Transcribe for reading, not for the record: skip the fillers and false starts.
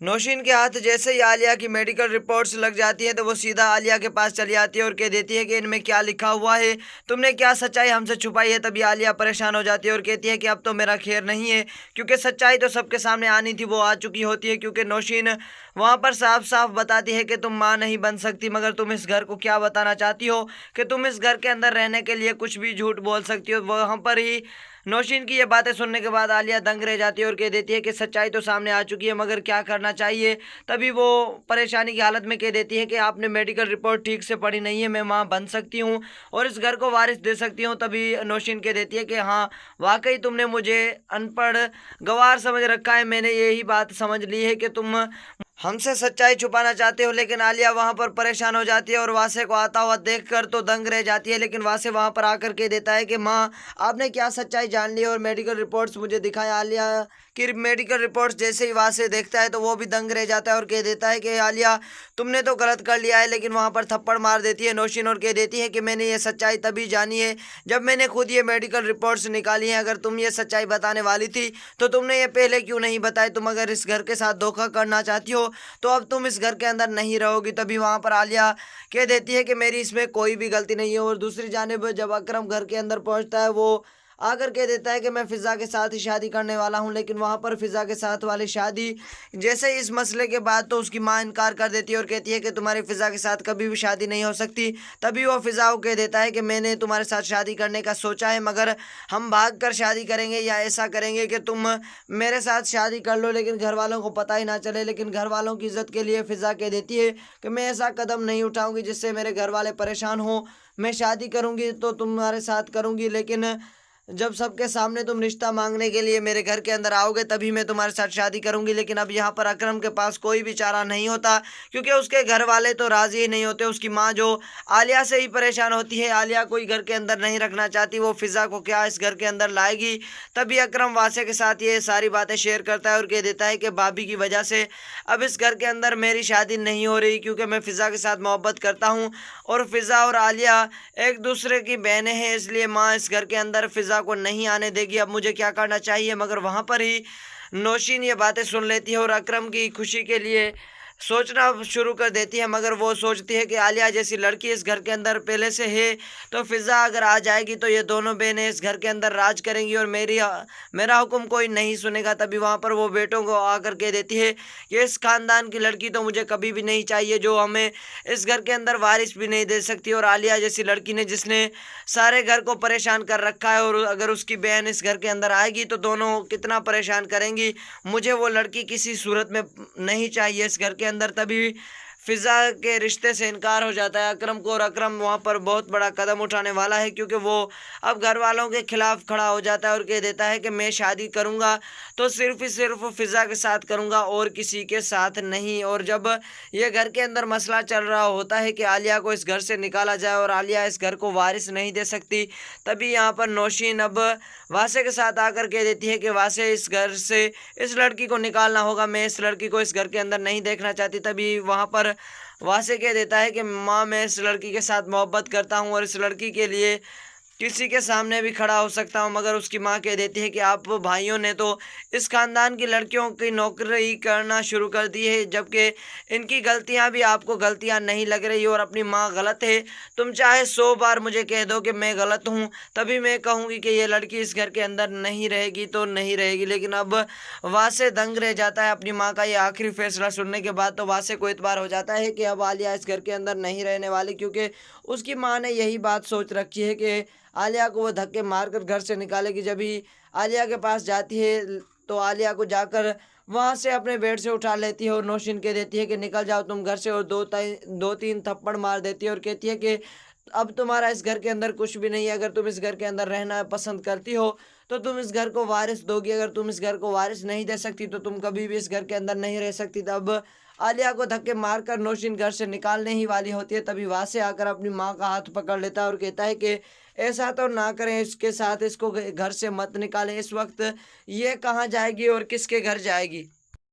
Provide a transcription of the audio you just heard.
नौशीन के हाथ जैसे ही आलिया की मेडिकल रिपोर्ट्स लग जाती हैं तो वो सीधा आलिया के पास चली आती है और कह देती है कि इनमें क्या लिखा हुआ है, तुमने क्या सच्चाई हमसे छुपाई है। तभी आलिया परेशान हो जाती है और कहती है कि अब तो मेरा खैर नहीं है, क्योंकि सच्चाई तो सबके सामने आनी थी वो आ चुकी होती है। क्योंकि नौशीन वहाँ पर साफ साफ बताती है कि तुम माँ नहीं बन सकती, मगर तुम इस घर को क्या बताना चाहती हो कि तुम इस घर के अंदर रहने के लिए कुछ भी झूठ बोल सकती हो। वहाँ पर ही नौशीन की ये बातें सुनने के बाद आलिया दंग रह जाती है और कह देती है कि सच्चाई तो सामने आ चुकी है, मगर क्या करना चाहिए। तभी वो परेशानी की हालत में कह देती है कि आपने मेडिकल रिपोर्ट ठीक से पढ़ी नहीं है, मैं माँ बन सकती हूँ और इस घर को वारिस दे सकती हूँ। तभी नौशीन कह देती है कि हाँ, वाकई तुमने मुझे अनपढ़ गंवार समझ रखा है, मैंने यही बात समझ ली है कि तुम हमसे सच्चाई छुपाना चाहते हो। लेकिन आलिया वहां पर परेशान हो जाती है और वासे को आता हुआ देखकर तो दंग रह जाती है। लेकिन वासे वहां पर आकर के देता है कि माँ, आपने क्या सच्चाई जान ली और मेडिकल रिपोर्ट्स मुझे दिखाया। आलिया की मेडिकल रिपोर्ट्स जैसे ही वासे देखता है तो वो भी दंग रह जाता है और कह देता है कि आलिया, तुमने तो गलत कर लिया है। लेकिन वहां पर थप्पड़ मार देती है नौशीन और कह देती है कि मैंने ये सच्चाई तभी जानी है जब मैंने खुद ये मेडिकल रिपोर्ट्स निकाली हैं। अगर तुम ये सच्चाई बताने वाली थी तो तुमने ये पहले क्यों नहीं बताई। तुम अगर इस घर के साथ धोखा करना चाहती हो तो अब तुम इस घर के अंदर नहीं रहोगी। तभी वहां पर आलिया कह देती है कि मेरी इसमें कोई भी गलती नहीं है। और दूसरी जानिब जब अकरम घर के अंदर पहुंचता है वो आकर कह देता है कि मैं फिजा के साथ ही शादी करने वाला हूं। लेकिन वहां पर फिजा के साथ वाली शादी जैसे इस मसले के बाद तो उसकी माँ इनकार कर देती है और कहती है कि तुम्हारी फिजा के साथ कभी भी शादी नहीं हो सकती। तभी वो फिजा को कह देता है कि मैंने तुम्हारे साथ शादी करने का सोचा है, मगर हम भाग कर शादी करेंगे या ऐसा करेंगे कि तुम मेरे साथ शादी कर लो लेकिन घर वालों को पता ही ना चले। लेकिन घर वालों की इज्जत के लिए फिजा कह देती है कि मैं ऐसा कदम नहीं उठाऊंगी जिससे मेरे घर वाले परेशान हो। मैं शादी करूंगी तो तुम्हारे साथ करूंगी, लेकिन जब सबके सामने तुम रिश्ता मांगने के लिए मेरे घर के अंदर आओगे तभी मैं तुम्हारे साथ शादी करूंगी। लेकिन अब यहाँ पर अकरम के पास कोई भी चारा नहीं होता, क्योंकि उसके घर वाले तो राजी ही नहीं होते। उसकी माँ जो आलिया से ही परेशान होती है, आलिया कोई घर के अंदर नहीं रखना चाहती, वो फिजा को क्या इस घर के अंदर लाएगी। तभी अकरम वासे के साथ ये सारी बातें शेयर करता है और कह देता है कि भाभी की वजह से अब इस घर के अंदर मेरी शादी नहीं हो रही, क्योंकि मैं फिजा के साथ मोहब्बत करता हूँ और फिजा और आलिया एक दूसरे की बहनें हैं, इसलिए माँ इस घर के अंदर फिजा को नहीं आने देगी। अब मुझे क्या करना चाहिए। मगर वहां पर ही नौशीन ये बातें सुन लेती है और अकरम की खुशी के लिए सोचना शुरू कर देती है। मगर वो सोचती है कि आलिया जैसी लड़की इस घर के अंदर पहले से है, तो फिजा अगर आ जाएगी तो ये दोनों बहनें इस घर के अंदर राज करेंगी और मेरा हुक्म कोई नहीं सुनेगा। तभी वहां पर वो बेटों को आकर कह देती है कि इस खानदान की लड़की तो मुझे कभी भी नहीं चाहिए जो हमें इस घर के अंदर वारिस भी नहीं दे सकती। और आलिया जैसी लड़की ने जिसने सारे घर को परेशान कर रखा है, और अगर उसकी बहन इस घर के अंदर आएगी तो दोनों कितना परेशान करेंगी। मुझे वो लड़की किसी सूरत में नहीं चाहिए इस घर के अंदर। तभी फिजा के रिश्ते से इनकार हो जाता है अकरम को, और अकरम वहाँ पर बहुत बड़ा कदम उठाने वाला है, क्योंकि वो अब घर वालों के खिलाफ खड़ा हो जाता है और कह देता है कि मैं शादी करूँगा तो सिर्फ ही सिर्फ फिजा के साथ करूँगा और किसी के साथ नहीं। और जब ये घर के अंदर मसला चल रहा होता है कि आलिया को इस घर से निकाला जाए और आलिया इस घर को वारिस नहीं दे सकती, तभी यहाँ पर नौशीन अब वासे के साथ आकर कह देती है कि वासे, इस घर से इस लड़की को निकालना होगा, मैं इस लड़की को इस घर के अंदर नहीं देखना चाहती। तभी वहाँ पर वासे कह देता है कि माँ, मैं इस लड़की के साथ मोहब्बत करता हूँ और इस लड़की के लिए किसी के सामने भी खड़ा हो सकता हूँ। मगर उसकी माँ कह देती है कि आप भाइयों ने तो इस खानदान की लड़कियों की नौकरी करना शुरू कर दी है, जबकि इनकी गलतियाँ भी आपको गलतियाँ नहीं लग रही और अपनी माँ गलत है। तुम चाहे 100 बार मुझे कह दो कि मैं गलत हूँ, तभी मैं कहूँगी कि ये लड़की इस घर के अंदर नहीं रहेगी तो नहीं रहेगी। लेकिन अब वासे दंग रह जाता है अपनी माँ का ये आखिरी फैसला सुनने के बाद। तो वासे को इतबार हो जाता है कि अब आलिया इस घर के अंदर नहीं रहने वाली, क्योंकि उसकी माँ ने यही बात सोच रखी है कि आलिया को वो धक्के मारकर घर से निकालेगी। जब ही आलिया के पास जाती है तो आलिया को जाकर वहाँ से अपने बेड से उठा लेती है और नौशीन कह देती है कि निकल जाओ तुम घर से, और दो तीन थप्पड़ मार देती है और कहती है कि अब तुम्हारा इस घर के अंदर कुछ भी नहीं है। अगर तुम इस घर के अंदर रहना पसंद करती हो तो तुम इस घर को वारिस दोगी, अगर तुम इस घर को वारिस नहीं दे सकती तो तुम कभी भी इस घर के अंदर नहीं रह सकती। तब आलिया को धक्के मारकर नौशीन घर से निकालने ही वाली होती है। तभी वहां से आकर अपनी माँ का हाथ पकड़ लेता है और कहता है कि ऐसा तो ना करें, इसके साथ इसको घर से मत निकालें। इस वक्त ये कहाँ जाएगी और किसके घर जाएगी।